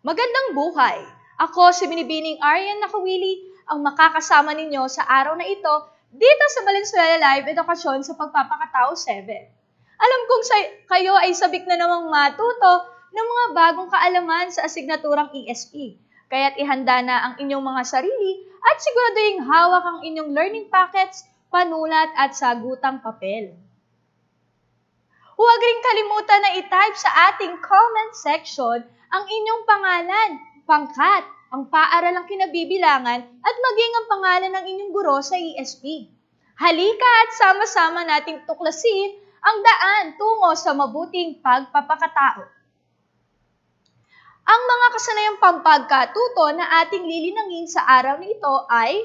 Magandang buhay! Ako si Binibining Aryan Nakawili, ang makakasama ninyo sa araw na ito dito sa Valenzuela Live Edukasyon sa Pagpapakatao 7. Alam kong kayo ay sabik na namang matuto ng mga bagong kaalaman sa asignaturang ESP. Kaya't ihanda na ang inyong mga sarili at siguraduhin hawak ang inyong learning packets, panulat at sagutang papel. Huwag ring kalimutan na i-type sa ating comment section ang inyong pangalan, pangkat, ang paaralang kinabibilangan at maging ang pangalan ng inyong guro sa ESP. Halika at sama-sama nating tuklasin ang daan tungo sa mabuting pagpapakatao. Ang mga kasanayang pampagkatuto na ating lilinangin sa araw na ito ay: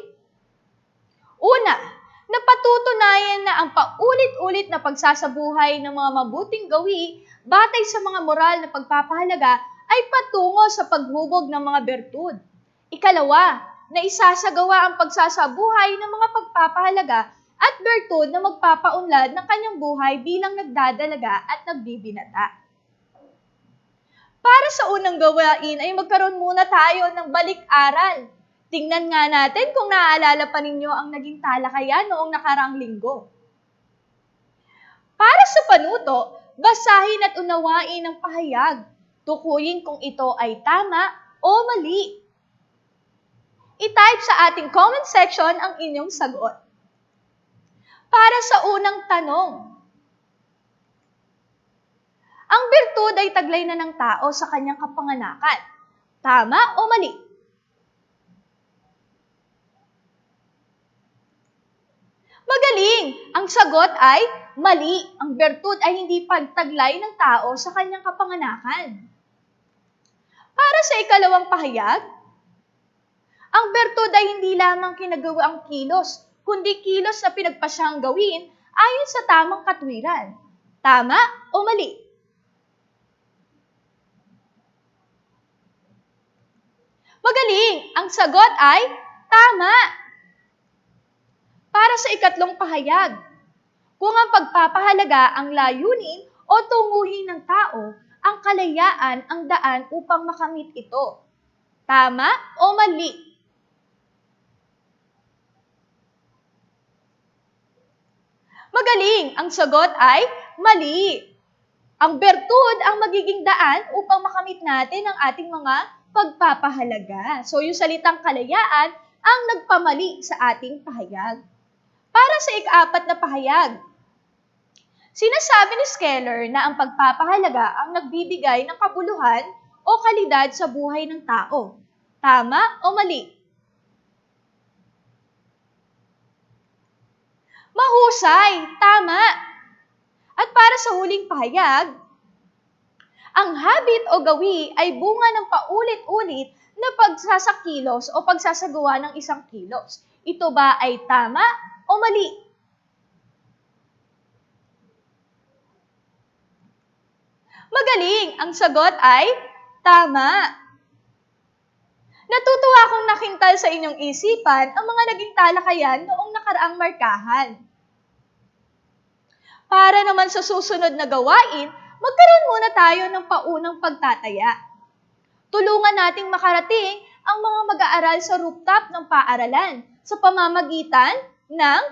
una, napatutunayan na ang paulit-ulit na pagsasabuhay ng mga mabuting gawi batay sa mga moral na pagpapahalaga ay patungo sa paghubog ng mga bertud. Ikalawa, na isasagawa ang pagsasabuhay ng mga pagpapahalaga at bertud na magpapaunlad ng kanyang buhay bilang nagdadalaga at nagbibinata. Para sa unang gawain ay magkaroon muna tayo ng balik-aral. Tingnan nga natin kung naaalala pa ninyo ang naging talakayan noong nakaraang linggo. Para sa panuto, basahin at unawain ang pahayag. Tukuyin kung ito ay tama o mali. I-type sa ating comment section ang inyong sagot. Para sa unang tanong, ang bertud ay taglay na ng tao sa kanyang kapanganakan. Tama o mali? Magaling! Ang sagot ay mali. Ang bertud ay hindi pagtaglay ng tao sa kanyang kapanganakan. Para sa ikalawang pahayag, ang bertud ay hindi lamang kinagawaang kilos, kundi kilos na pinagpasyang gawin ayon sa tamang katwiran. Tama o mali? Magaling! Ang sagot ay tama! Para sa ikatlong pahayag, kung ang pagpapahalaga ang layunin o tunguhin ng tao, ang kalayaan ang daan upang makamit ito. Tama o mali? Magaling! Ang sagot ay mali. Ang bertud ang magiging daan upang makamit natin ang ating mga pagpapahalaga. So, yung salitang kalayaan ang nagpamali sa ating pahayag. Para sa ika-apat na pahayag, sinasabi ni Skeller na ang pagpapahalaga ang nagbibigay ng kabuluhan o kalidad sa buhay ng tao. Tama o mali? Mahusay! Tama! At para sa huling pahayag, ang habit o gawi ay bunga ng paulit-ulit na pagsasakilos o pagsasagawa ng isang kilos. Ito ba ay tama o mali? Magaling! Ang sagot ay tama. Natutuwa akong nakintal sa inyong isipan ang mga naging talakayan noong nakaraang markahan. Para naman sa susunod na gawain, magkaroon muna tayo ng paunang pagtataya. Tulungan nating makarating ang mga mag-aaral sa rooftop ng paaralan sa pamamagitan ng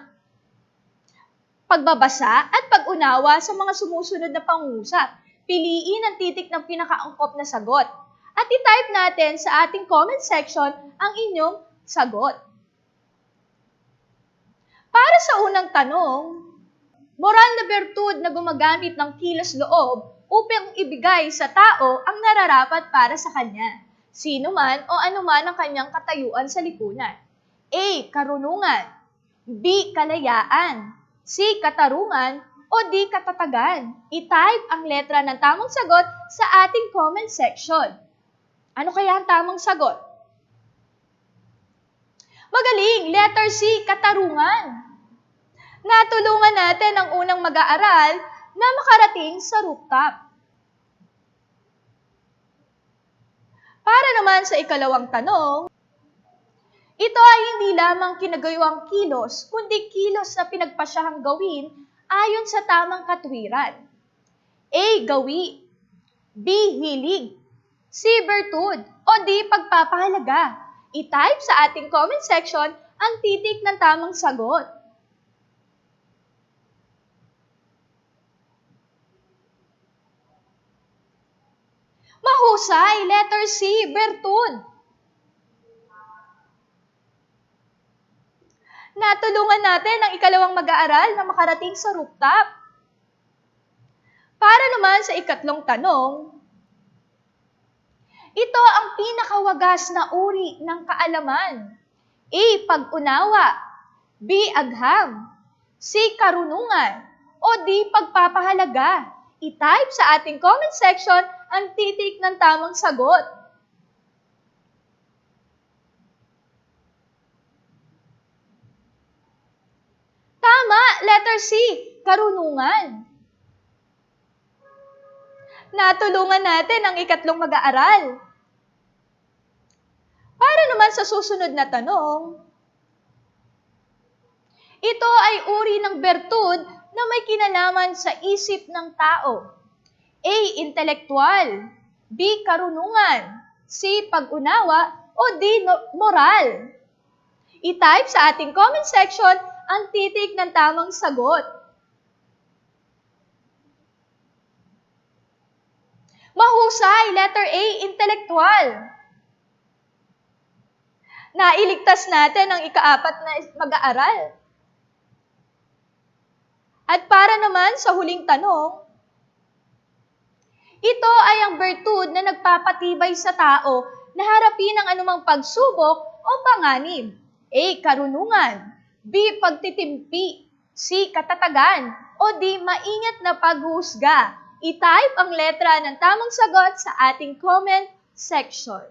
pagbabasa at pag-unawa sa mga sumusunod na pangungusap. Piliin ang titik ng pinakaangkop na sagot at i-type natin sa ating comment section ang inyong sagot. Para sa unang tanong, moral na bertud na gumagamit ng kilos loob upang ibigay sa tao ang nararapat para sa kanya, sino man o anuman ang kanyang katayuan sa lipunan. A. Karunungan. B. Kalayaan. C. Katarungan. O D. Katatagan. I-type ang letra ng tamang sagot sa ating comment section. Ano kaya ang tamang sagot? Magaling! Letter C. Katarungan. Natulungan natin ang unang mag-aaral na makarating sa rooftop. Para naman sa ikalawang tanong, ito ay hindi lamang kinagawang kilos, kundi kilos na pinagpasyahang gawin ayon sa tamang katwiran. A. Gawi. B. Hilig. C. Bertud. o di pagpapahalaga? I-type sa ating comment section ang titik ng tamang sagot. Mahusay, letter C, bertud. Natulungan natin ang ikalawang mag-aaral na makarating sa rooftop. Para naman sa ikatlong tanong, ito ang pinakawagas na uri ng kaalaman. A. Pag-unawa. B. Agham. C. Karunungan. O D. Pagpapahalaga. I-type sa ating comment section ang titik ng tamang sagot. Tama, letter C, karunungan. Natulungan natin ang ikatlong mag-aaral. Para naman sa susunod na tanong, ito ay uri ng bertud na may kinalaman sa isip ng tao. A. Intelektual. B. Karunungan. C. Pag-unawa. O D. Moral. I-type sa ating comment section ang titik ng tamang sagot. Mahusay, letter A, intelektual. Nailigtas natin ang ika-4 na mag-aaral. At para naman sa huling tanong, ito ay ang bertud na nagpapatibay sa tao na harapin ang anumang pagsubok o panganib. A. Karunungan. B. Pagtitimpi. C. Katatagan. O D. Maingat na paghusga. I-type ang letra ng tamang sagot sa ating comment section.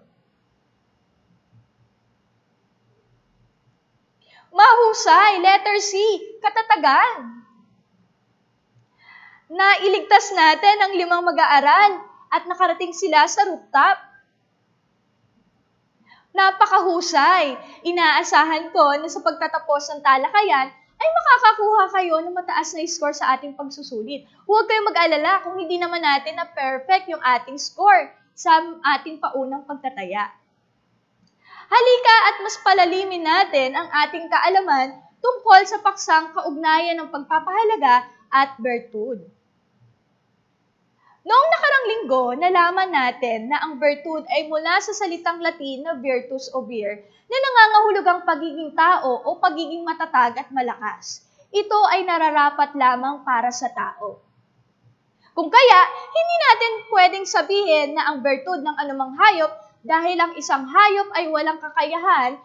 Mahusay, letter C, katatagan. Nailigtas natin ang 5 mag-aaral at nakarating sila sa rooftop. Napakahusay! Inaasahan ko na sa pagtatapos ng talakayan ay makakakuha kayo ng mataas na score sa ating pagsusulit. Huwag kayong mag-alala kung hindi naman natin na perfect yung ating score sa ating paunang pagtataya. Halika at mas palalimin natin ang ating kaalaman tungkol sa paksang kaugnayan ng pagpapahalaga at bertud. Noong nakarang linggo, nalaman natin na ang bertud ay mula sa salitang Latin na virtus o vir, na nangangahulugang pagiging tao o pagiging matatag at malakas. Ito ay nararapat lamang para sa tao. Kung kaya, hindi natin pwedeng sabihin na ang bertud ng anumang hayop dahil ang isang hayop ay walang kakayahan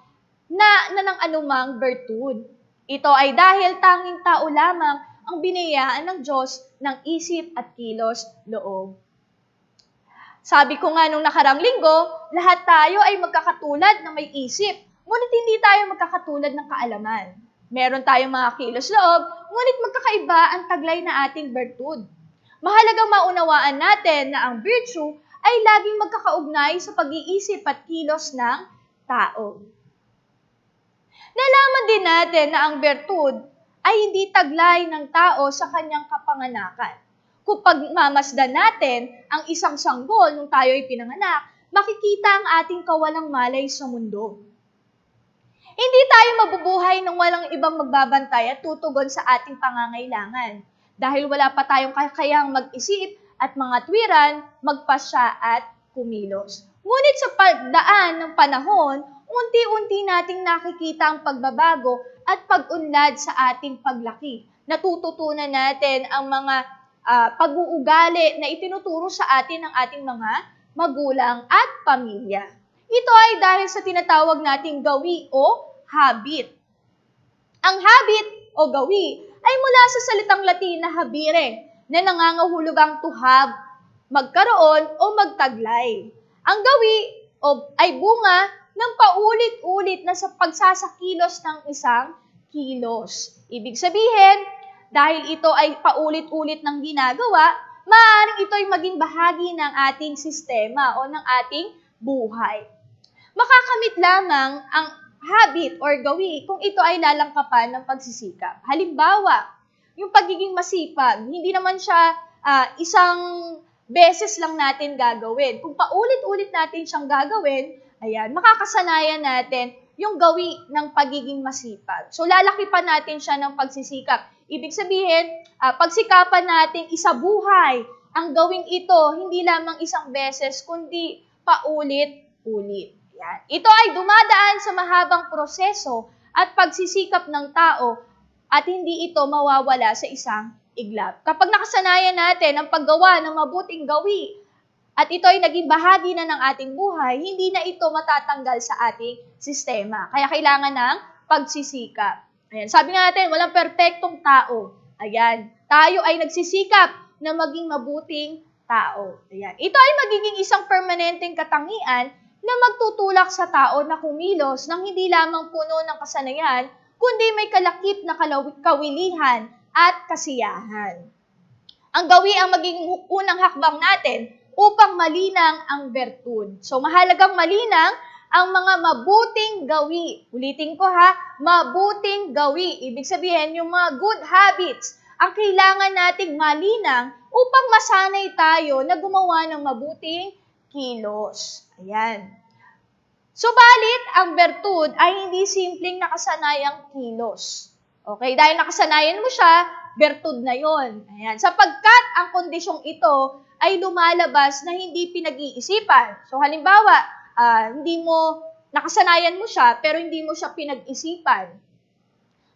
na ng anumang bertud. Ito ay dahil tanging tao lamang ang biniyayaan ng Diyos ng isip at kilos loob. Sabi ko nga nung nakarang linggo, lahat tayo ay magkakatulad na may isip, ngunit hindi tayo magkakatulad ng kaalaman. Meron tayong mga kilos loob, ngunit magkakaiba ang taglay na ating bertud. Mahalagang maunawaan natin na ang virtue ay laging magkakaugnay sa pag-iisip at kilos ng tao. Nalaman din natin na ang bertud ay hindi taglay ng tao sa kanyang kapanganakan. Kung pagmamasdan natin ang isang sanggol nung tayo ay pinanganak, makikita ang ating kawalang malay sa mundo. Hindi tayo mabubuhay nang walang ibang magbabantay at tutugon sa ating pangangailangan. Dahil wala pa tayong kakayang mag-isip at mga tuwiran, magpasya at kumilos. Ngunit sa pagdaan ng panahon, unti-unti nating nakikita ang pagbabago at pag-unlad sa ating paglaki. Natututunan natin ang mga pag-uugali na itinuturo sa atin ng ating mga magulang at pamilya. Ito ay dahil sa tinatawag nating gawi o habit. Ang habit o gawi ay mula sa salitang Latin na habire, na nangangahulugang to have, magkaroon o magtaglay. Ang gawi ay bunga ng paulit-ulit na sa pagsasakilos ng isang kilos. Ibig sabihin, dahil ito ay paulit-ulit ng ginagawa, maaaring ito ay maging bahagi ng ating sistema o ng ating buhay. Makakamit lamang ang habit or gawi kung ito ay lalangkapan ng pagsisikap. Halimbawa, yung pagiging masipag, hindi naman siya isang beses lang natin gagawin. Kung paulit-ulit natin siyang gagawin, ayan, makakasanayan natin yung gawi ng pagiging masipag. So, lalaki pa natin siya ng pagsisikap. Ibig sabihin, pagsikapan natin isabuhay ang gawing ito, hindi lamang isang beses, kundi paulit-ulit. Yan. Ito ay dumadaan sa mahabang proseso at pagsisikap ng tao at hindi ito mawawala sa isang iglap. Kapag nakasanayan natin ang paggawa ng mabuting gawi at ito ay naging bahagi na ng ating buhay, hindi na ito matatanggal sa ating sistema. Kaya kailangan ng pagsisikap. Ayan. Sabi nga natin, walang perpektong tao. Ayan. Tayo ay nagsisikap na maging mabuting tao. Ayan. Ito ay magiging isang permanenteng katangian na magtutulak sa tao na kumilos ng hindi lamang puno ng kasanayan, kundi may kalakip na kawilihan at kasiyahan. Ang gawi ang magiging unang hakbang natin upang malinang ang bertud. So, mahalagang malinang ang mga mabuting gawi. Ulitin ko ha, mabuting gawi. Ibig sabihin, yung mga good habits ang kailangan nating malinang upang masanay tayo na gumawa ng mabuting kilos. Ayan. Subalit, ang bertud ay hindi simpleng nakasanayang kilos. Okay? Dahil nakasanayan mo siya, bertud na yon. Ayan. Sapagkat ang kondisyong ito ay lumalabas na hindi pinag-iisipan. So, halimbawa, nakasanayan mo siya, pero hindi mo siya pinag-isipan.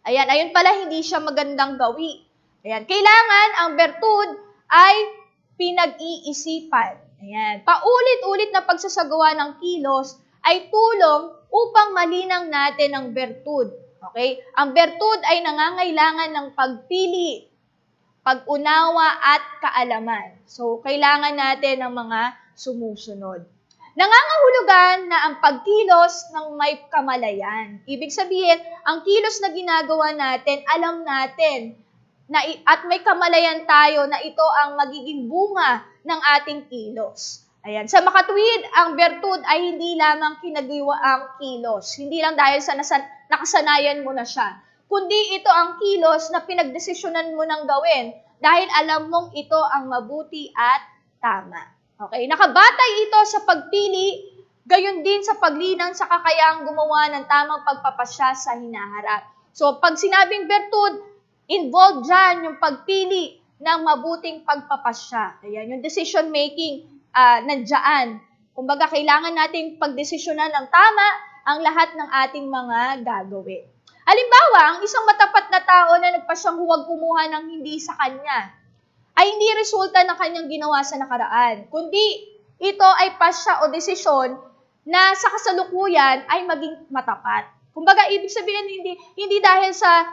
Ayan, ayun pala, hindi siya magandang gawi. Ayan, kailangan ang bertud ay pinag-iisipan. Ayan, paulit-ulit na pagsasagawa ng kilos ay tulong upang malinang natin ang bertud. Okay? Ang bertud ay nangangailangan ng pagpili, pag-unawa at kaalaman. So, kailangan natin ng mga sumusunod. Nangangahulugan na ang pagkilos ng may kamalayan. Ibig sabihin, ang kilos na ginagawa natin, alam natin at may kamalayan tayo na ito ang magiging bunga ng ating kilos. Ayan. Sa makatuwid, ang bertud ay hindi lamang kinagawa ang kilos. Hindi lang dahil sa nakasanayan mo na siya. Kundi ito ang kilos na pinagdesisyonan mo ng gawin dahil alam mong ito ang mabuti at tama. Okay? Nakabatay ito sa pagpili, gayon din sa paglinang sa kakayahang gumawa ng tamang pagpapasya sa hinaharap. So, pag sinabing bertud, involved dyan yung pagpili ng mabuting pagpapasya. Ayan, yung decision making nandiyan. Kumbaga, kailangan nating pagdesisyonan ng tama ang lahat ng ating mga gagawin. Halimbawa, ang isang matapat na tao na nagpasyang huwag kumuha ng hindi sa kanya, ay hindi resulta ng kanyang ginawa sa nakaraan, kundi ito ay pasya o desisyon na sa kasalukuyan ay maging matapat. Kumbaga, ibig sabihin, hindi dahil sa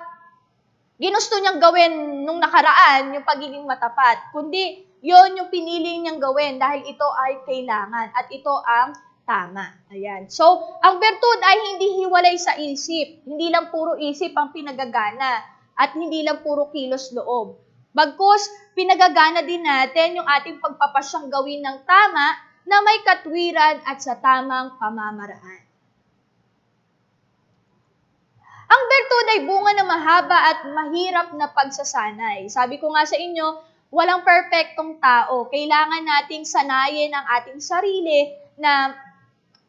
ginusto niyang gawin nung nakaraan, yung pagiging matapat, kundi yon yung pinili niyang gawin dahil ito ay kailangan at ito ang tama. Ayan. So, ang bertud ay hindi hiwalay sa isip. Hindi lang puro isip ang pinagagana at hindi lang puro kilos loob. Bagkus, pinagagana din natin yung ating pagpapasyang gawin ng tama na may katwiran at sa tamang pamamaraan. Ang bertud ay bunga ng mahaba at mahirap na pagsasanay. Sabi ko nga sa inyo, walang perpektong tao. Kailangan nating sanayin ang ating sarili na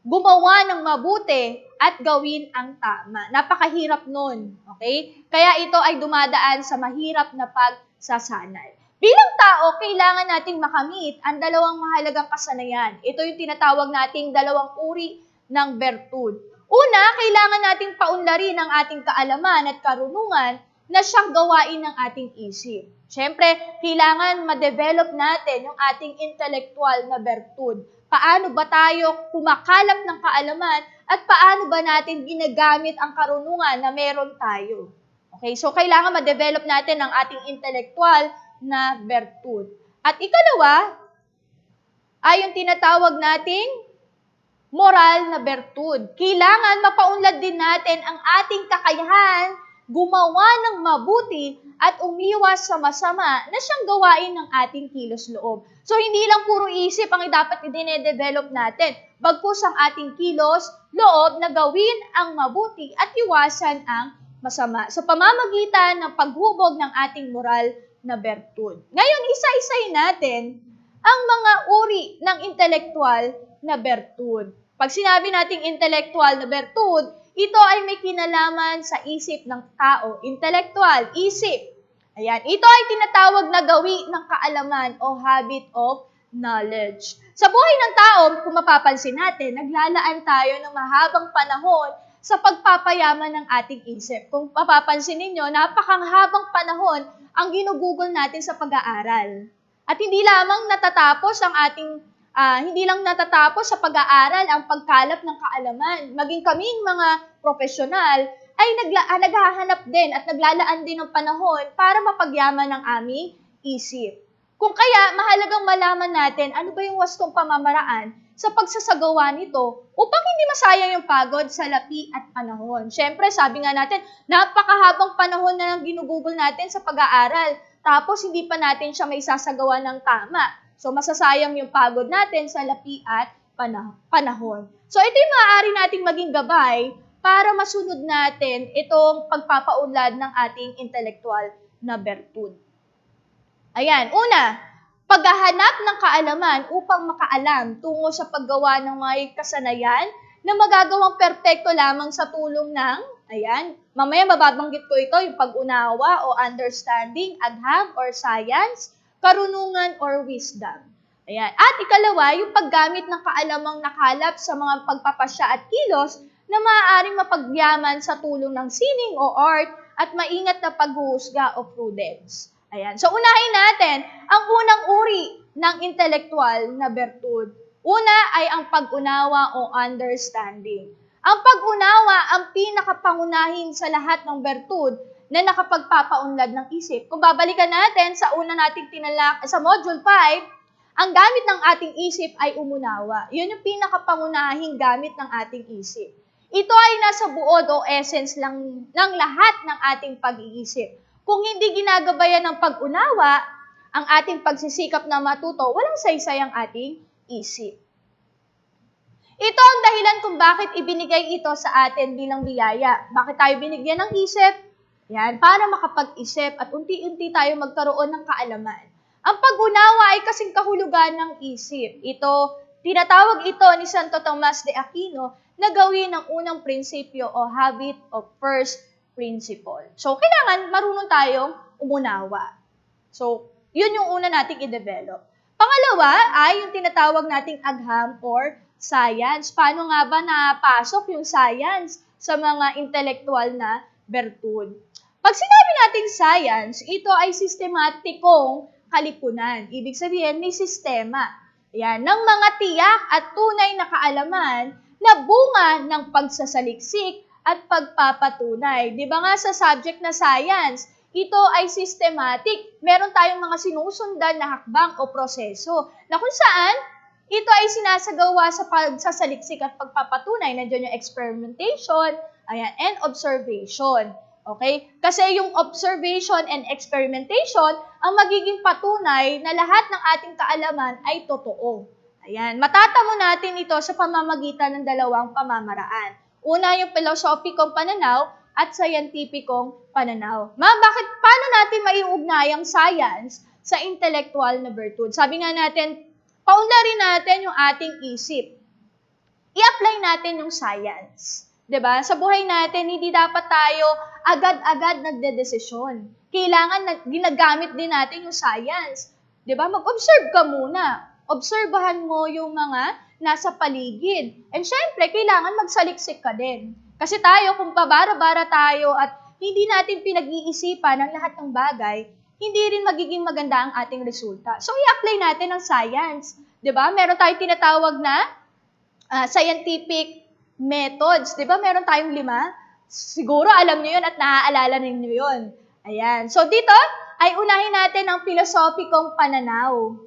gumawa ng mabuti at gawin ang tama. Napakahirap nun. Okay? Kaya ito ay dumadaan sa mahirap na pagsasanay. Bilang tao, kailangan nating makamit ang dalawang mahalagang kasanayan. Ito yung tinatawag nating dalawang uri ng bertud. Una, kailangan nating paunlarin ang ating kaalaman at karunungan na siyang gawain ng ating isip. Siyempre, kailangan ma-develop natin yung ating intellectual na bertud. Paano ba tayo kumakalap ng kaalaman at paano ba natin ginagamit ang karunungan na meron tayo? Okay, so kailangan ma-develop natin ang ating intellectual na bertud. At ikalawa, ay yung tinatawag nating moral na bertud. Kailangan mapaunlad din natin ang ating kakayahan, gumawa ng mabuti at umiwas sa masama na siyang gawain ng ating kilos loob. So, hindi lang puro isip ang dapat i-develop natin. Bagkus ang ating kilos loob na gawin ang mabuti at iwasan ang masama sa pamamagitan ng paghubog ng ating moral na bertud. Ngayon, isa-isahin natin ang mga uri ng intelektual na bertud. Pag sinabi nating intelektual na bertud, ito ay may kinalaman sa isip ng tao. Intelektual, isip. Ayan, ito ay tinatawag na gawi ng kaalaman o habit of knowledge. Sa buhay ng tao, kung mapapansin natin, naglalaan tayo ng mahabang panahon sa pagpapayaman ng ating isip. Kung mapapansin ninyo, napakahabang panahon ang ginugugol natin sa pag-aaral. At hindi lamang natatapos ang ating hindi lang natatapos sa pag-aaral ang pagkalap ng kaalaman. Maging kaming mga profesional ay naghahanap din at naglalaan din ng panahon para mapagyaman ng aming isip. Kung kaya, mahalagang malaman natin ano ba yung wastong pamamaraan sa pagsasagawa nito upang hindi masayang yung pagod sa lapi at panahon. Siyempre, sabi nga natin, napakahabang panahon na lang ginugugol natin sa pag-aaral, tapos hindi pa natin siya may sasagawa ng tama. So, masasayang yung pagod natin sa lapi at panahon. So, ito yung maaari nating maging gabay para masunod natin itong pagpapaunlad ng ating intelektual na bertud. Ayan, una, paghahanap ng kaalaman upang makaalam tungo sa paggawa ng mga kasanayan na magagawang perpekto lamang sa tulong ng, ayan, mamaya mababanggit ko ito, yung pag-unawa o understanding, agham or science, karunungan or wisdom. Ayan. At ikalawa, yung paggamit ng kaalamang nakalap sa mga pagpapasya at kilos na maaaring mapagyaman sa tulong ng sining o art at maingat na paghuhusga o prudence. Ayan. So, unahin natin ang unang uri ng intelektual na bertud. Una ay ang pag-unawa o understanding. Ang pag-unawa ang pinakapangunahin sa lahat ng bertud na nakapagpapaunlad ng isip. Kung babalikan natin sa una nating sa module 5, ang gamit ng ating isip ay umunawa. Yun yung pinakapangunahing gamit ng ating isip. Ito ay nasa buod o essence lang ng lahat ng ating pag-iisip. Kung hindi ginagabayan ng pag-unawa, ang ating pagsisikap na matuto, walang saysay ang ating isip. Ito ang dahilan kung bakit ibinigay ito sa atin bilang biyaya. Bakit tayo binigyan ng isip? Yan, para makapag-isip at unti-unti tayo magkaroon ng kaalaman. Ang pag-unawa ay kasing kahulugan ng isip. Tinatawag ito ni Santo Tomas de Aquino na gawin ang unang prinsipyo o habit of first principle. So, kailangan marunong tayong umunawa. So, yun yung una nating i-develop. Pangalawa ay yung tinatawag nating agham or science. Paano nga ba napasok yung science sa mga intelektual na bertud? Pag sinabi nating science, ito ay sistematikong kalipunan. Ibig sabihin, may sistema. Yan, ng mga tiyak at tunay na kaalaman na bunga ng pagsasaliksik at pagpapatunay. Di ba nga sa subject na science, ito ay systematic. Meron tayong mga sinusundan na hakbang o proseso na kung saan ito ay sinasagawa sa pagsasaliksik at pagpapatunay. Nandiyan yung experimentation, and observation. Okay? Kasi yung observation and experimentation ang magiging patunay na lahat ng ating kaalaman ay totoo. Ayan. Matatamo natin ito sa pamamagitan ng dalawang pamamaraan. Una, yung pilosopikong pananaw at scientificong pananaw. Paano natin maiugnay ang science sa intellectual na bertud? Sabi nga natin, paunlarin natin yung ating isip. I-apply natin yung science. 'Di ba? Sa buhay natin, hindi dapat tayo agad-agad nagdedesisyon. Kailangan ginagamit din natin yung science. 'Di ba? Mag-observe ka muna. Obserbahan mo yung mga nasa paligid. And syempre, kailangan magsaliksik ka din. Kasi tayo, kung pabara-bara tayo at hindi natin pinag-iisipan ang lahat ng bagay, hindi rin magiging maganda ang ating resulta. So, i-apply natin ang science. 'Di ba? Meron tayong tinatawag na scientific methods. Di ba meron tayong 5? Siguro alam niyo yun at naaalala ninyo yun. Ayan. So dito ay unahin natin ang pilosopikong pananaw.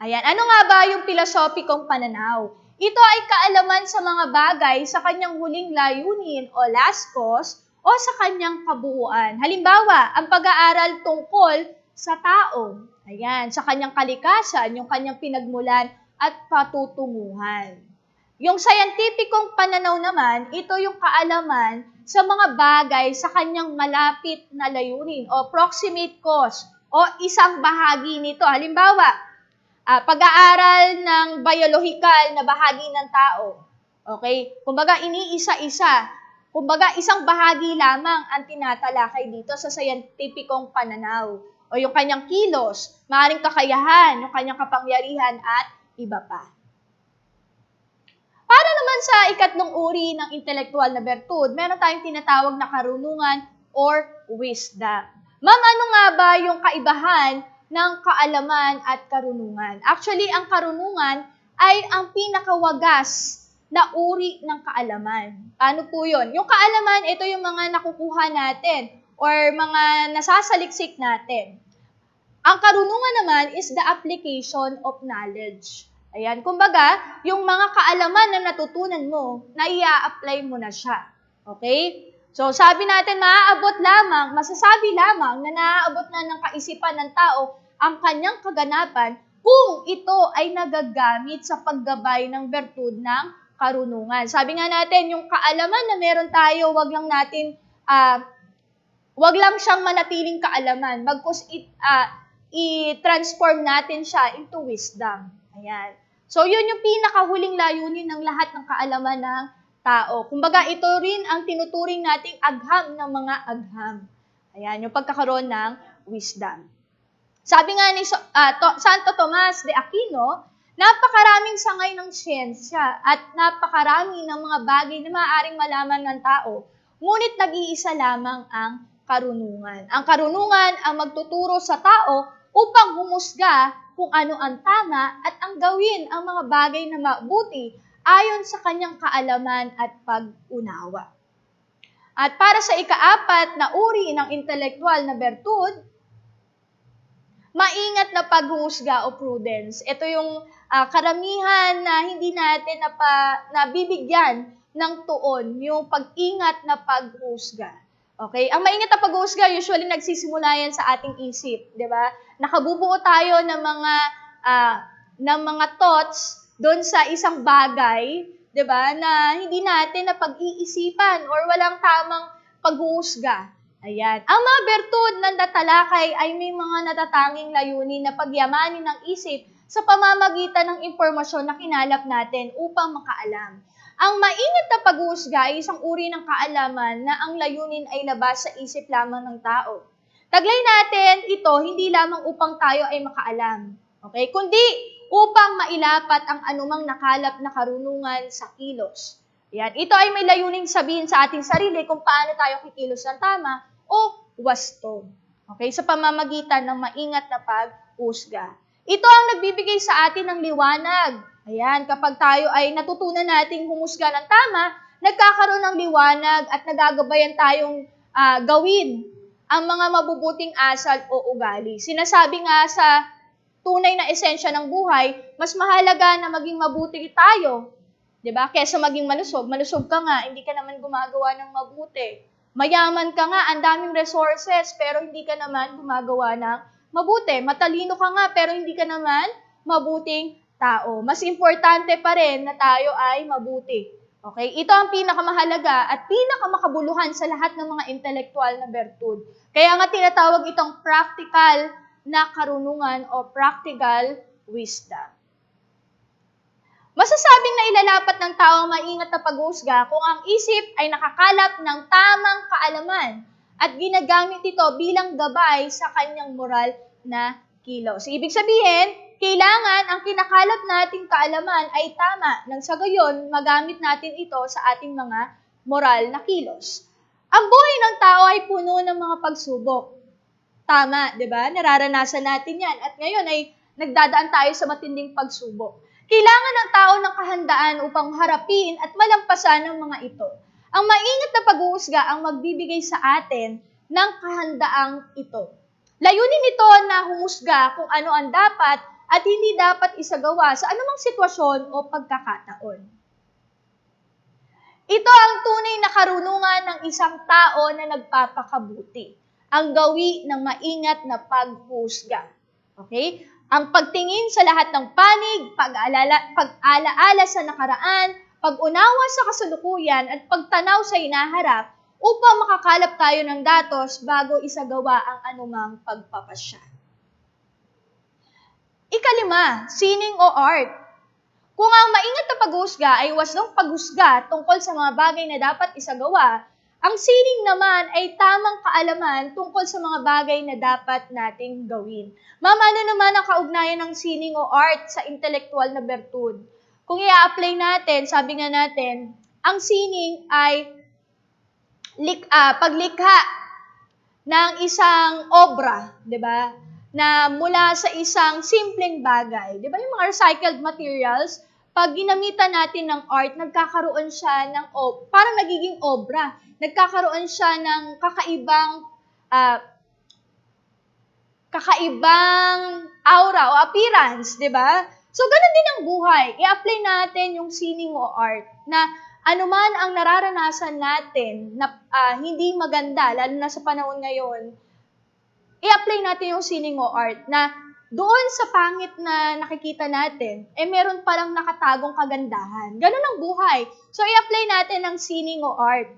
Ayan. Ano nga ba yung pilosopikong pananaw? Ito ay kaalaman sa mga bagay sa kanyang huling layunin o last cause o sa kanyang kabuuan. Halimbawa, ang pag-aaral tungkol sa tao. Ayan. Sa kanyang kalikasan, yung kanyang pinagmulan at patutunguhan. Yung scientificong pananaw naman, ito yung kaalaman sa mga bagay sa kanyang malapit na layunin o proximate cause o isang bahagi nito. Halimbawa, pag-aaral ng biological na bahagi ng tao. Okay? Kumbaga, iniisa-isa. Kumbaga, isang bahagi lamang ang tinatalakay dito sa scientificong pananaw. O yung kanyang kilos, maaaring kakayahan, yung kanyang kapangyarihan, at iba pa. Para naman sa ikatlong uri ng intelektual na bertud, meron tayong tinatawag na karunungan or wisdom. Ma'am, ano nga ba yung kaibahan ng kaalaman at karunungan? Actually, ang karunungan ay ang pinakawagas na uri ng kaalaman. Paano po yun? Yung kaalaman, ito yung mga nakukuha natin or mga nasasaliksik natin. Ang karunungan naman is the application of knowledge. Ayan, kumbaga, yung mga kaalaman na natutunan mo, na i-apply mo na siya. Okay? So, sabi natin, masasabi lamang na naaabot na ng kaisipan ng tao ang kanyang kaganapan kung ito ay nagagamit sa paggabay ng bertud ng karunungan. Sabi nga natin, yung kaalaman na meron tayo, wag lang siyang manatiling kaalaman. Bagkus i-transform natin siya into wisdom. Ayan. So, yun yung pinakahuling layunin ng lahat ng kaalaman ng tao. Kumbaga, ito rin ang tinuturing nating agham ng mga agham. Ayan, yung pagkakaroon ng wisdom. Sabi nga ni Santo Tomas de Aquino, napakaraming sangay ng siyensya at napakarami ng mga bagay na maaaring malaman ng tao, ngunit nag-iisa lamang ang karunungan. Ang karunungan ang magtuturo sa tao upang humusga kung ano ang tama at ang gawin ang mga bagay na mabuti ayon sa kanyang kaalaman at pag-unawa. At para sa ikaapat na uri ng intelektual na bertud, maingat na paghuhusga o prudence. Ito yung karamihan na hindi natin nabibigyan ng tuon, yung pag-ingat na paghuhusga. Okay? Ang maingat na paghuhusga, usually nagsisimula yan sa ating isip, di ba? Nakabubuo tayo ng mga thoughts doon sa isang bagay, di ba, na hindi natin na pag-iisipan or walang tamang paghuhusga. Ayan. Ang mga bertud ng tatalakay ay may mga natatanging layunin na pagyamanin ng isip sa pamamagitan ng impormasyon na kinalap natin upang makaalam. Ang maingat na paghuhusga ay isang uri ng kaalaman na ang layunin ay labas sa isip lamang ng tao. Taglay natin ito hindi lamang upang tayo ay makaalam, okay? Kundi upang mailapat ang anumang nakalap na karunungan sa kilos. Yan. Ito ay may layuning sabihin sa ating sarili kung paano tayo kikilos ng tama o wasto. Okay? Sa pamamagitan ng maingat na pag-husga. Ito ang nagbibigay sa atin ng liwanag. Ayan, kapag tayo ay natutunan nating humusga ng tama, nagkakaroon ng liwanag at nagagabayan tayong gawin ang mga mabubuting asal o ugali. Sinasabi nga sa tunay na esensya ng buhay, mas mahalaga na maging mabuti tayo, 'di ba? Kaysa maging malusog. Malusog ka nga, hindi ka naman gumagawa ng mabuti. Mayaman ka nga, ang daming resources, pero hindi ka naman gumagawa ng mabuti. Matalino ka nga, pero hindi ka naman mabuting tao. Mas importante pa rin na tayo ay mabuti. Okay? Ito ang pinakamahalaga at pinakamakabuluhan sa lahat ng mga intelektual na bertud. Kaya nga tinatawag itong practical na karunungan o practical wisdom. Masasabing na ilalapat ng tao ang maingat na pag-husga kung ang isip ay nakakalap ng tamang kaalaman at ginagamit ito bilang gabay sa kanyang moral na kilos. Ibig sabihin, kailangan ang kinakalap nating kaalaman ay tama nang sa gayon magamit natin ito sa ating mga moral na kilos. Ang buhay ng tao ay puno ng mga pagsubok. Tama, di ba? Nararanasan natin yan. At ngayon ay nagdadaan tayo sa matinding pagsubok. Kailangan ng tao ng kahandaan upang harapin at malampasan ang mga ito. Ang maingat na pag-uusga ang magbibigay sa atin ng kahandaang ito. Layunin nito na humusga kung ano ang dapat at hindi dapat isagawa sa anumang sitwasyon o pagkakataon. Ito ang tunay na karunungan ng isang tao na nagpapakabuti. Ang gawi ng maingat na paghusga. Okay? Ang pagtingin sa lahat ng panig, pag-alaala sa nakaraan, pag-unawa sa kasalukuyan at pagtanaw sa hinaharap upang makakalap tayo ng datos bago isagawa ang anumang pagpapasya. Ikalima, sining o art. Kung ang maingat na paghusga ay wasdong paghusga tungkol sa mga bagay na dapat isagawa, ang sining naman ay tamang kaalaman tungkol sa mga bagay na dapat nating gawin. Ma'am, ano naman ang kaugnayan ng sining o art sa intelektual na bertud? Kung i-apply natin, sabi nga natin, ang sining ay paglikha ng isang obra, 'di ba? Na mula sa isang simpleng bagay. 'Di ba yung mga recycled materials, pag ginamitan natin ng art, nagkakaroon siya ng parang nagiging obra. Nagkakaroon siya ng kakaibang aura o appearance, 'di ba? So ganun din ang buhay. I-apply natin yung sining o art na anuman ang nararanasan natin na hindi maganda, lalo na sa panahon ngayon, i-apply natin yung sining o art na doon sa pangit na nakikita natin, meron palang nakatagong kagandahan. Ganun ang buhay. So, i-apply natin ang sining o art.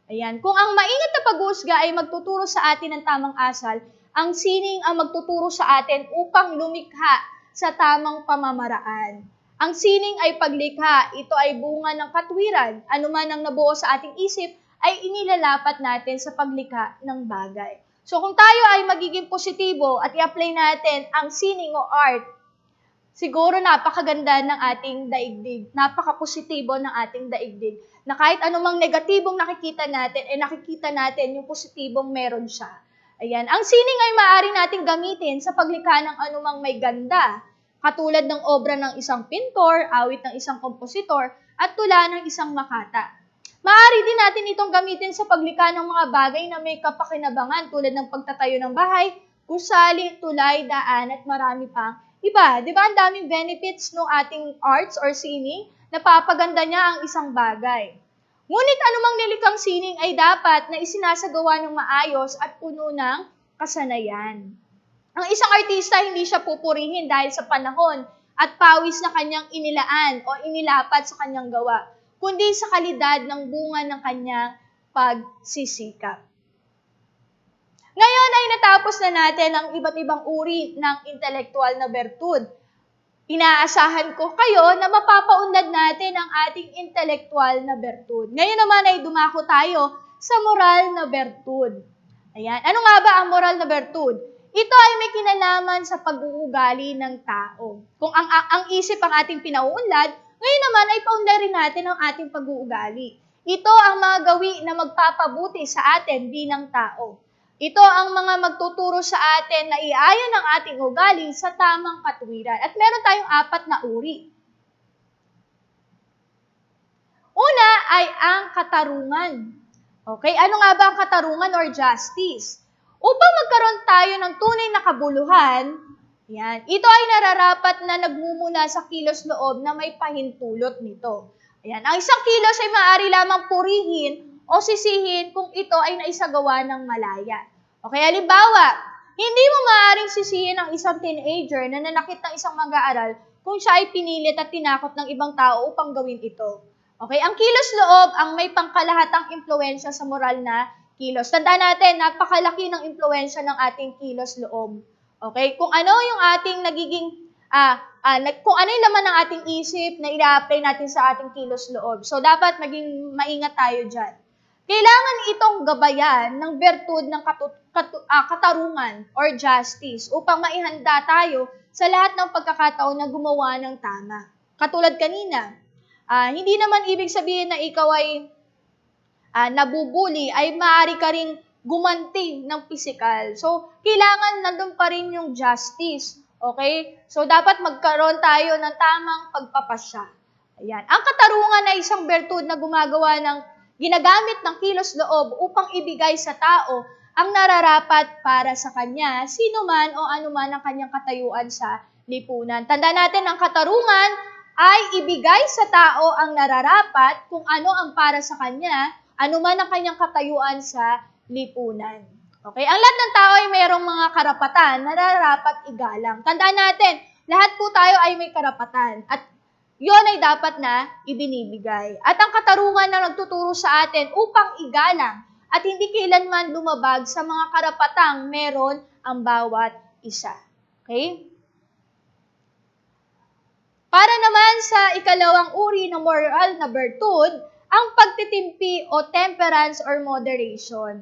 Ayan. Kung ang maingat na paghusga ay magtuturo sa atin ng tamang asal, ang sining ang magtuturo sa atin upang lumikha sa tamang pamamaraan. Ang sining ay paglikha. Ito ay bunga ng katwiran. Anuman ang nabuo sa ating isip ay inilalapat natin sa paglikha ng bagay. So kung tayo ay magiging positibo at i-apply natin ang sining o art, siguro napakaganda ng ating daigdig, napaka-positibo ng ating daigdig, na kahit anumang negatibong nakikita natin, nakikita natin yung positibong meron siya. Ayan. Ang sining ay maaari nating gamitin sa paglikha ng anumang may ganda, katulad ng obra ng isang pintor, awit ng isang kompositor, at tula ng isang makata. Maaari din natin itong gamitin sa paglikha ng mga bagay na may kapakinabangan tulad ng pagtatayo ng bahay, gusali, tulay, daan, at marami pang iba. Di ba ang daming benefits ng ating arts or sining? Napapaganda niya ang isang bagay. Ngunit anumang nilikhang sining ay dapat na isinasagawa ng maayos at puno ng kasanayan. Ang isang artista hindi siya pupurihin dahil sa panahon at pawis na kanyang inilaan o inilapat sa kanyang gawa, kundi sa kalidad ng bunga ng kanyang pagsisikap. Ngayon ay natapos na natin ang iba't ibang uri ng intelektual na bertud. Inaasahan ko kayo na mapapaunlad natin ang ating intelektual na bertud. Ngayon naman ay dumako tayo sa moral na bertud. Ayan. Ano nga ba ang moral na bertud? Ito ay may kinalaman sa pag-uugali ng tao. Kung ang isip ang ating pinauunlad, ngayon naman ay paunlarin natin ang ating pag-uugali. Ito ang mga gawi na magpapabuti sa atin bilang tao. Ito ang mga magtuturo sa atin na iayon ang ating ugali sa tamang katuwiran. At meron tayong 4 na uri. Una ay ang katarungan. Okay, ano nga ba ang katarungan or justice? Upang magkaroon tayo ng tunay na kabuluhan, yan, ito ay nararapat na nagmumula sa kilos loob na may pahintulot nito. Ayan, ang isang kilos ay maaari lamang purihin o sisihin kung ito ay naisagawa ng malaya. Okay, halimbawa, hindi mo maaaring sisihin ang isang teenager na nanakit ng isang mag-aaral kung siya ay pinilit at tinakot ng ibang tao upang gawin ito. Okay, ang kilos loob ang may pangkalahatang impluwensya sa moral na kilos. Tandaan natin, napakalaki ng impluwensya ng ating kilos loob. Okay, kung ano yung ating nagiging, kung ano yung laman ng ating isip na i-apply natin sa ating kilos loob. So, dapat maging maingat tayo dyan. Kailangan itong gabayan ng bertud ng katarungan or justice upang maihanda tayo sa lahat ng pagkakataon na gumawa ng tama. Katulad kanina, hindi naman ibig sabihin na ikaw ay nabubuli, ay maaari ka ring gumanti ng physical. So, kailangan nandun pa rin yung justice. Okay? So, dapat magkaroon tayo ng tamang pagpapasya. Ayan. Ang katarungan ay isang bertud na ginagamit ng kilos loob upang ibigay sa tao ang nararapat para sa kanya, sino man o anuman ang kanyang katayuan sa lipunan. Tandaan natin, ang katarungan ay ibigay sa tao ang nararapat kung ano ang para sa kanya, anuman ang kanyang katayuan sa lipunan. Okay? Ang lahat ng tao ay mayroong mga karapatan na nararapat igalang. Tandaan natin, lahat po tayo ay may karapatan at yon ay dapat na ibinibigay. At ang katarungan na nagtuturo sa atin upang igalang at hindi kailanman lumabag sa mga karapatang meron ang bawat isa. Okay? Para naman sa ikalawang uri ng moral na bertud, ang pagtitimpi o temperance or moderation.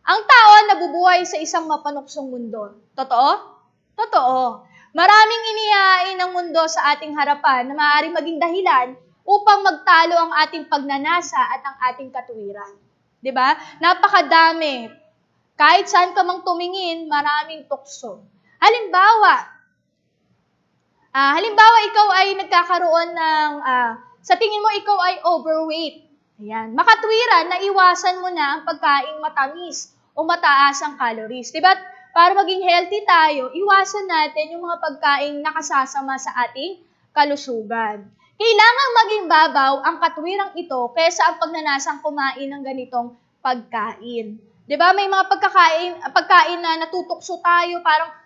Ang tao nabubuhay sa isang mapanuksong mundo. Totoo? Totoo. Maraming inihain ng mundo sa ating harapan na maaaring maging dahilan upang magtalo ang ating pagnanasa at ang ating katuwiran. 'Di ba? Napakadami. Kahit saan ka mang tumingin, maraming tukso. Halimbawa, ikaw ay nagkakaroon ng, sa tingin mo ikaw ay overweight. Ayan. Makatwiran na iwasan mo na ang pagkaing matamis o mataas ang calories. Diba? Para maging healthy tayo, iwasan natin yung mga pagkaing nakasasama sa ating kalusugan. Kailangan maging babaw ang katwirang ito kaysa ang pagnanasang kumain ng ganitong pagkain. Diba? May mga pagkain na natutukso tayo, parang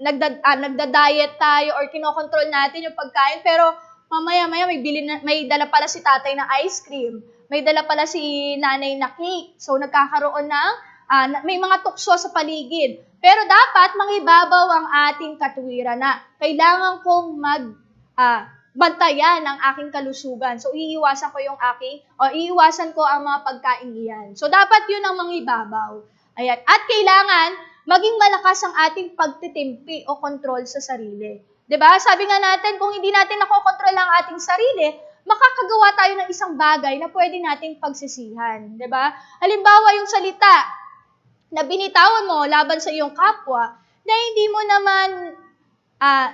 nagda-diet tayo or kinokontrol natin yung pagkain, pero mamaya-maya may dala pala si tatay na ice cream, may dala pala si nanay na cake. So, nagkakaroon ng, may mga tukso sa paligid. Pero dapat mangibabaw ang ating katwiran na kailangan kong bantayan ang aking kalusugan. So, iiwasan ko ang mga pagkain iyan. So, dapat yun ang mangibabaw. Ayan. At kailangan maging malakas ang ating pagtitimpi o kontrol sa sarili. 'Di ba? Sabi nga natin, kung hindi natin nakokontrol ang ating sarili, makakagawa tayo ng isang bagay na pwede nating pagsisihan. 'Di ba? Halimbawa, yung salita na binitawan mo laban sa iyong kapwa, na hindi mo naman